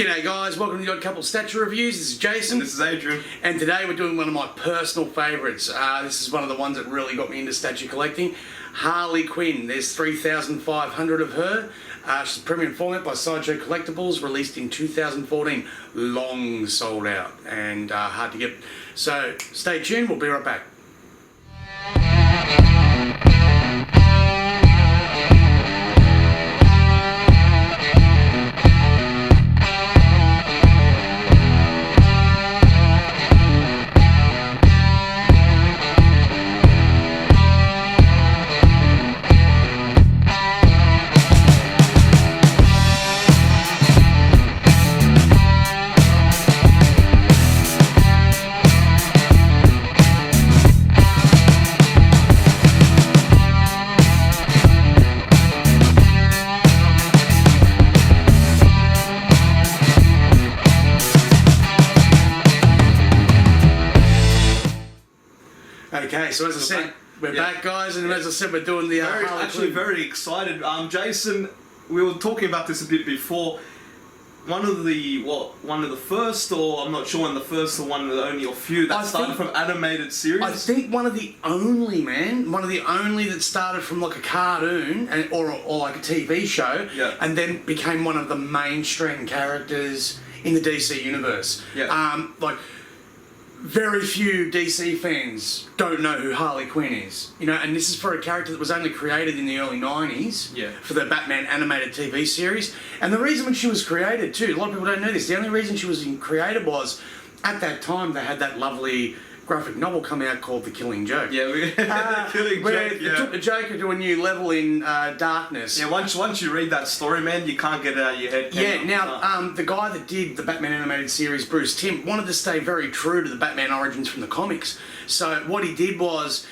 G'day guys, welcome to the Odd Couple Statue Reviews. This is Jason. And this is Adrian. And today we're doing one of my personal favourites. This is one of the ones that really got me into statue collecting. Harley Quinn. There's 3,500 of her. She's a premium format by Sideshow Collectibles, released in 2014. Long sold out and hard to get. So stay tuned, we'll be right back. Okay, so as I said, we're back, guys, and as I said, we're doing the very excited. Jason, we were talking about this a bit before. One of the first, or I'm not sure when the first or one of the only or few that started from animated series. I think one of the only, man, one of the only that started from like a cartoon or like a TV show, and then became one of the mainstream characters in the DC universe. Like, very few DC fans don't know who Harley Quinn is, you know, and this is for a character that was only created in the early 90s for the Batman animated TV series. And the reason when she was created too, a lot of people don't know this, the only reason she was created was at that time they had that lovely graphic novel come out called The Killing Joke. The Killing Joke. It took the Joker to a new level in darkness. Yeah, once you read that story, man, you can't get it out of your head. The guy that did the Batman animated series, Bruce Timm, wanted to stay very true to the Batman origins from the comics. So what he did was,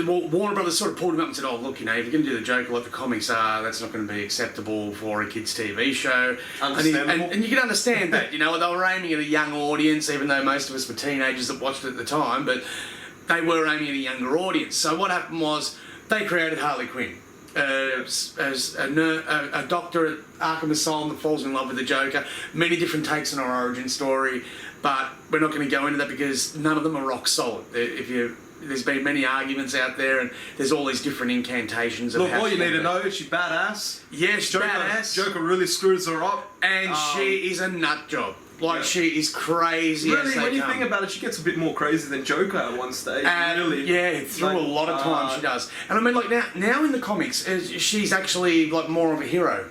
Warner Brothers sort of pulled him up and said, oh, look, you know, if you're going to do the Joker like the comics are, that's not going to be acceptable for a kid's TV show. Understandable. And you can understand that, you know, they were aiming at a young audience, even though most of us were teenagers that watched it at the time, but they were aiming at a younger audience. So what happened was, they created Harley Quinn as a doctor at Arkham Asylum that falls in love with the Joker. Many different takes on our origin story, but we're not going to go into that because none of them are rock solid. There's been many arguments out there, and there's all these different incantations. Look, all you need to know is she's badass. Yeah, she's badass. Joker really screws her up. And she is a nut job. Like, she is crazy. Really, when you think about it, she gets a bit more crazy than Joker at one stage. Really. Yeah, through a lot of time she does. And I mean, like, now in the comics, she's actually, like, more of a hero.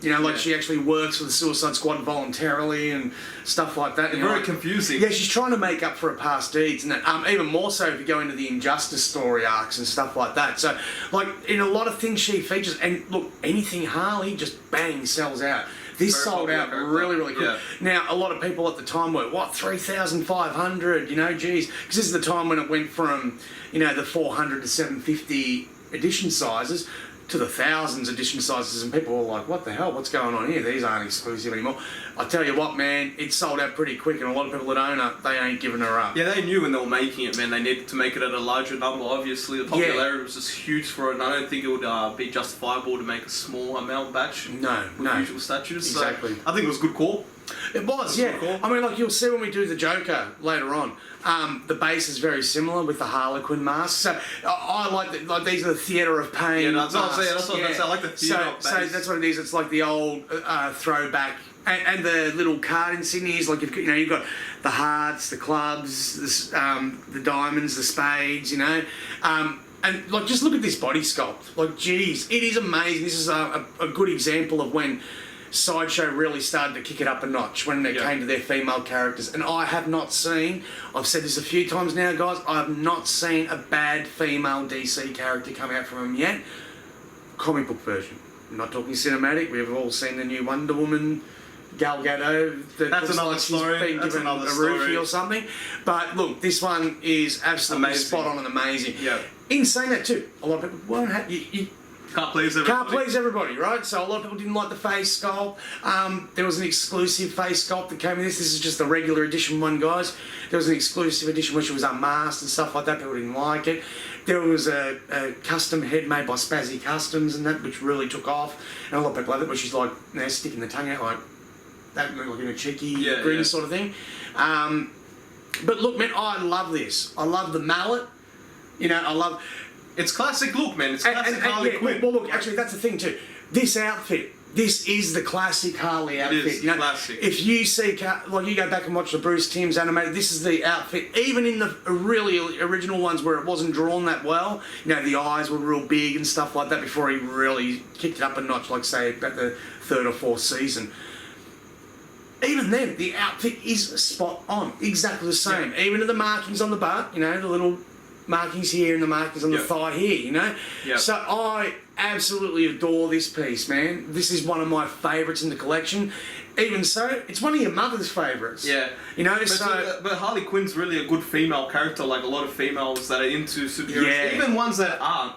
You know, like she actually works for the Suicide Squad voluntarily and stuff like that. It's very confusing. Yeah, she's trying to make up for her past deeds, and that, even more so if you go into the Injustice story arcs and stuff like that. So, like, in a lot of things she features, and look, anything Harley just bang sells out. This sold out really, really quick. Yeah. Now, a lot of people at the time were, what, 3,500? You know, geez, because this is the time when it went from, you know, the 400 to 750 edition sizes to the thousands edition sizes, and people were like, what the hell, what's going on here? These aren't exclusive anymore. I tell you what, man, it sold out pretty quick, and a lot of people that own her, they ain't giving her up. Yeah, they knew when they were making it, man, they needed to make it at a larger number. Obviously, the popularity was just huge for it, and I don't think it would be justifiable to make a small amount batch with usual statues. Exactly. So I think it was a good call. It was, yeah. Cool. I mean, like, you'll see when we do the Joker later on, the base is very similar with the Harley Quinn mask. So I like these are the theatre of pain. Yeah, that's what I'm saying. That's what I'm saying. I like the theatre of base. So that's what it is. It's like the old throwback, and the little card insignias. Like you've got the hearts, the clubs, the diamonds, the spades. You know. And like, just look at this body sculpt. Like, geez, it is amazing. This is a good example of when Sideshow really started to kick it up a notch when it came to their female characters. And I have not seen, I've said this a few times now, guys, I have not seen a bad female DC character come out from them yet. Comic book version. I'm not talking cinematic. We've all seen the new Wonder Woman, Gal Gadot. That's another story. She's been given a roofie or something. But look, this one is absolutely spot on and amazing. Yeah. In saying that too, a lot of people won't have... Can't please everybody. Can't please everybody, right? So a lot of people didn't like the face sculpt. There was an exclusive face sculpt that came in this. This is just the regular edition one, guys. There was an exclusive edition which was unmasked and stuff like that. People didn't like it. There was a custom head made by Spazzy Customs and that, which really took off. And a lot of people love it, where she's like, sticking the tongue out like, that like in a cheeky Yeah, grin yeah. sort of thing. But look, man, I love this. I love the mallet. You know, I love. It's classic look, man. It's classic Harley yeah, Quinn. well, look, actually, that's the thing too. This outfit. This is the classic Harley outfit. is you know, classic. If you see, like, you go back and watch the Bruce Timm's animated, this is the outfit. Even in the really original ones where it wasn't drawn that well, you know, the eyes were real big and stuff like that before he really kicked it up a notch, like say about the 3rd or 4th season. Even then, the outfit is spot on, exactly the same. Yeah. Even to the markings on the butt, you know, the little markings here and the markings on the thigh here, you know. Yeah. So I absolutely adore this piece, man. This is one of my favourites in the collection. Even so, it's one of your mother's favourites. Yeah. You know, But Harley Quinn's really a good female character, like a lot of females that are into superheroes. Yeah. Even ones that aren't.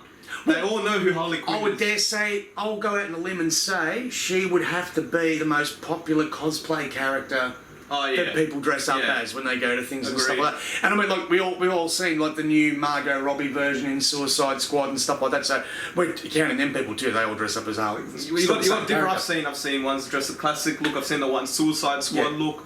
They all know who Harley Quinn I would is. dare say, I'll go out on a limb and say she would have to be the most popular cosplay character that people dress up as when they go to things and stuff like that. And I mean, like we've all seen like the new Margot Robbie version in Suicide Squad and stuff like that. So we're counting them people too. They all dress up as Harley. You got different. I've seen ones dress a classic look. I've seen the one Suicide Squad look.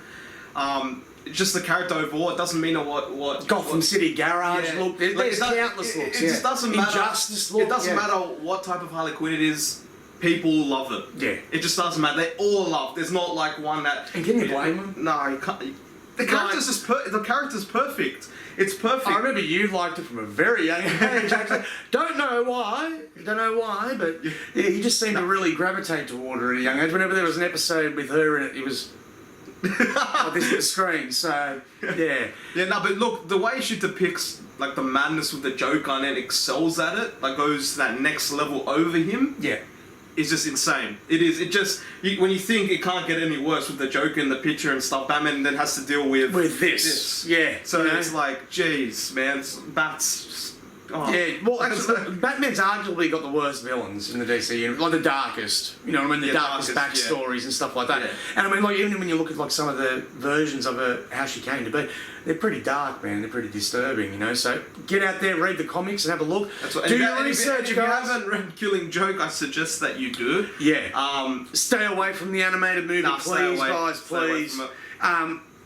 Just the character overall. It doesn't mean what Gotham City Garage look. There's like, countless looks. It just doesn't matter. Injustice look. It doesn't matter what type of Harley Quinn it is. People love it. Yeah. It just doesn't matter. They all love. There's not like one that. And can you blame them? No, you can't. The character's just the character's perfect. It's perfect. I remember you liked it from a very young age. Actually, don't know why, but yeah, you just seemed to really gravitate toward her at a young age. Whenever there was an episode with her in it, it was like this at the screen. So yeah. Yeah, no, but look, the way she depicts like the madness with the Joker and then excels at it, like goes to that next level over him. Yeah. Is just insane. It is. It just when you think it can't get any worse with the Joker in the picture and stuff, Batman then has to deal with this. Yeah. So you know? it's like, jeez, man, Bats. Oh. Yeah, well, actually, Batman's arguably got the worst villains in the DC universe, like the darkest. You know what I mean? The darkest backstories and stuff like that. Yeah. And I mean, like even when you look at like some of the versions of her, how she came to be, they're pretty dark, man. They're pretty disturbing, you know. So get out there, read the comics, and have a look. That's what, do your research, if you haven't read Killing Joke, I suggest that you do. Yeah. Stay away from the animated movie, please, guys, please.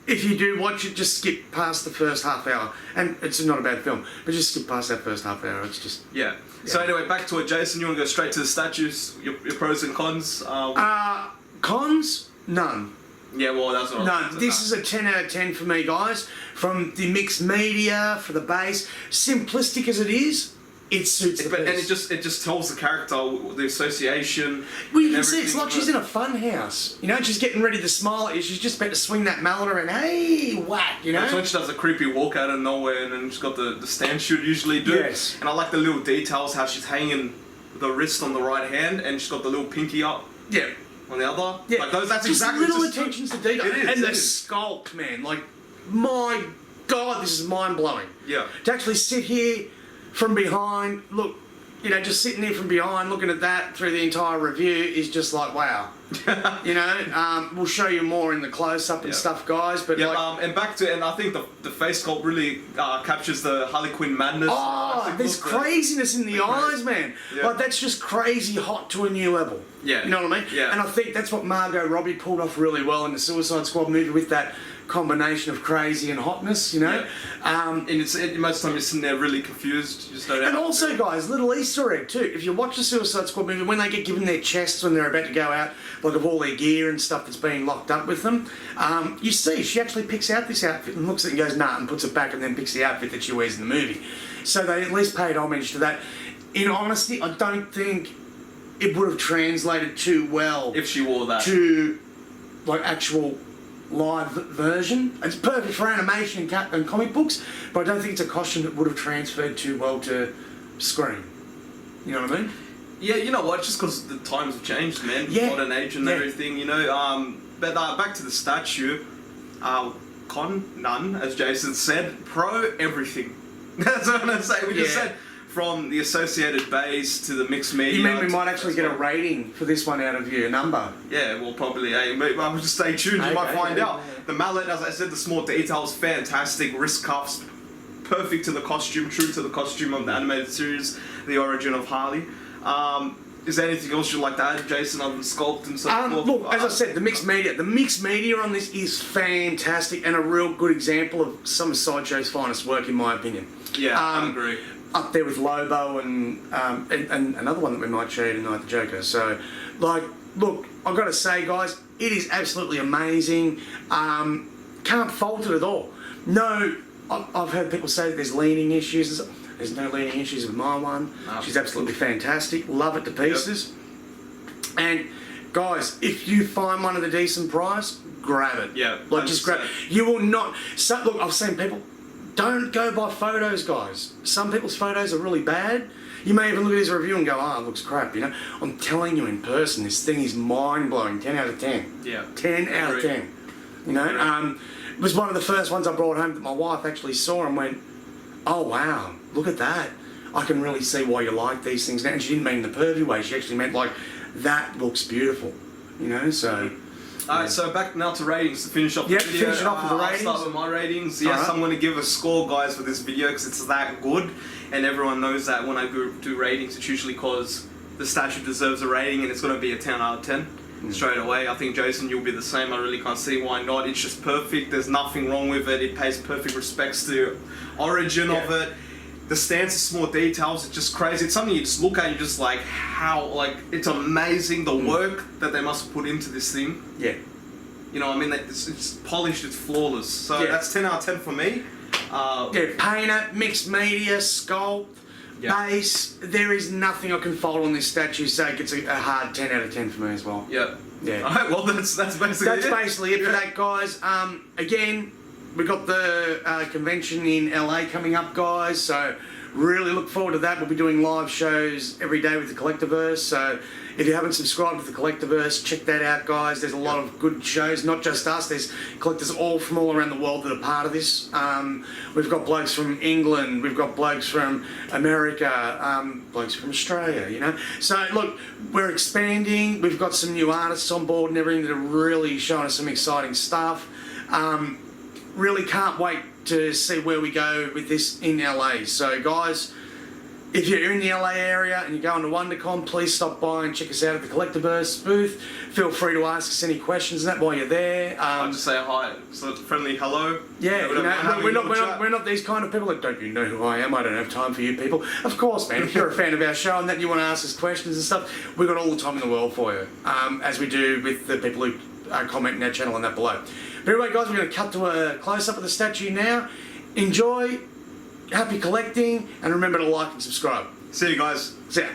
If you do watch it, just skip past the first half hour. And it's not a bad film, but just skip past that first half hour. It's just... Yeah. So anyway, back to it, Jason. You want to go straight to the statues, your pros and cons? Cons? None. Yeah, well, that's all right. None. This is a 10 out of 10 for me, guys. From the mixed media, for the base. Simplistic as it is, it suits the piece. And it just tells the character, the association. Well, you can see it's like she's in a fun house. You know, she's getting ready to smile at you. She's just about to swing that mallet around. Hey, whack, you know? That's when she does a creepy walk out of nowhere and then she's got the stance she'd usually do. Yes. And I like the little details, how she's hanging the wrist on the right hand and she's got the little pinky up. Yeah. On the other. Yeah. Like those, that's just exactly little attentions to detail. It is. And the sculpt, man. Like, my God, this is mind-blowing. Yeah. To actually sit here from behind, look, you know, just sitting there from behind looking at that through the entire review is just like, wow. You know, we'll show you more in the close-up and stuff, guys. But and back to, and I think the face sculpt really captures the Harley Quinn madness. Oh, there's craziness in the eyes, man. Yeah. Like, that's just crazy hot to a new level. Yeah. You know what I mean? Yeah. And I think that's what Margot Robbie pulled off really well in the Suicide Squad movie with that combination of crazy and hotness, you know? Yeah. And most of the time you're sitting there really confused. You just don't know. And also, guys, little Easter egg too. If you watch the Suicide Squad movie, when they get given their chests when they're about to go out, like of all their gear and stuff that's being locked up with them, you see she actually picks out this outfit and looks at it and goes, nah, and puts it back and then picks the outfit that she wears in the movie. So they at least paid homage to that. In honesty, I don't think it would have translated too well if she wore that to like actual live version. It's perfect for animation and comic books, but I don't think it's a costume that would have transferred too well to screen. You know what I mean? Yeah, you know what? Just because the times have changed, man. Yeah. Modern age and everything, you know. But back to the statue. None, as Jason said. Pro, everything. That's what I'm going to say. We just said from the Associated Base to the mixed media. You mean we might actually get a rating for this one out of you, a number? Yeah, well, probably. I'll just stay tuned. You might find out. The mallet, as I said, the small details, fantastic. Wrist cuffs, perfect to the costume, true to the costume of the animated series, the origin of Harley. is there anything else you'd like to add, Jason, other than sculpt and so forth? Look, as I said, the mixed media on this is fantastic and a real good example of some of Sideshow's finest work, in my opinion. Yeah, I agree. Up there with Lobo and another one that we might show you tonight, the Joker. So, like, look, I've got to say, guys, it is absolutely amazing. Can't fault it at all. No, I've heard people say that there's leaning issues. There's no leaning issues with my one. No. She's absolutely fantastic. Love it to pieces. Yep. And guys, if you find one at a decent price, grab it. Yeah. Like, just grab it. You will not. So, look, I've seen people. Don't go by photos, guys. Some people's photos are really bad. You may even look at his review and go, oh, it looks crap, you know. I'm telling you, in person, this thing is mind-blowing. 10 out of 10. Yeah. 10 out of 10. You know, it was one of the first ones I brought home that my wife actually saw and went, oh, wow, look at that. I can really see why you like these things now. And she didn't mean the pervy way. She actually meant, like, that looks beautiful, you know, so... Alright, so back now to ratings to finish off the video. Finish it off with the ratings. I'll start with my ratings. Yes, I'm going to give a score, guys, for this video because it's that good. And everyone knows that when I do ratings, it's usually because the statue deserves a rating and it's going to be a 10 out of 10 straight away. I think, Jason, you'll be the same. I really can't see why not. It's just perfect. There's nothing wrong with it. It pays perfect respects to the origin of it. The stance of small details, it's just crazy. It's something you just look at and you're just like, how, like, it's amazing the work that they must put into this thing. Yeah. You know, I mean, it's polished, it's flawless. So that's 10 out of 10 for me. Painter, mixed media, sculpt, base. There is nothing I can fault on this statue's sake. It's a hard 10 out of 10 for me as well. Yeah. Yeah. Alright, well, that's basically it. That's basically it for that, guys. Again, we've got the convention in LA coming up, guys, so really look forward to that. We'll be doing live shows every day with the Collectiverse, so if you haven't subscribed to the Collectiverse, check that out, guys. There's a lot of good shows, not just us. There's collectors from all around the world that are part of this. We've got blokes from England, we've got blokes from America, blokes from Australia, you know. So, look, we're expanding. We've got some new artists on board and everything that are really showing us some exciting stuff. Really can't wait to see where we go with this in LA. So, guys, if you're in the LA area and you're going to WonderCon, please stop by and check us out at the Collectiverse booth. Feel free to ask us any questions and that while you're there. I'll just say hi, so friendly hello. Yeah, we're not these kind of people that don't you know who I am. I don't have time for you people. Of course, man. If you're a fan of our show and that you want to ask us questions and stuff, we've got all the time in the world for you, as we do with the people who comment in our channel and that below. But anyway, guys, we're going to cut to a close-up of the statue now. Enjoy, happy collecting, and remember to like and subscribe. See you guys. See ya.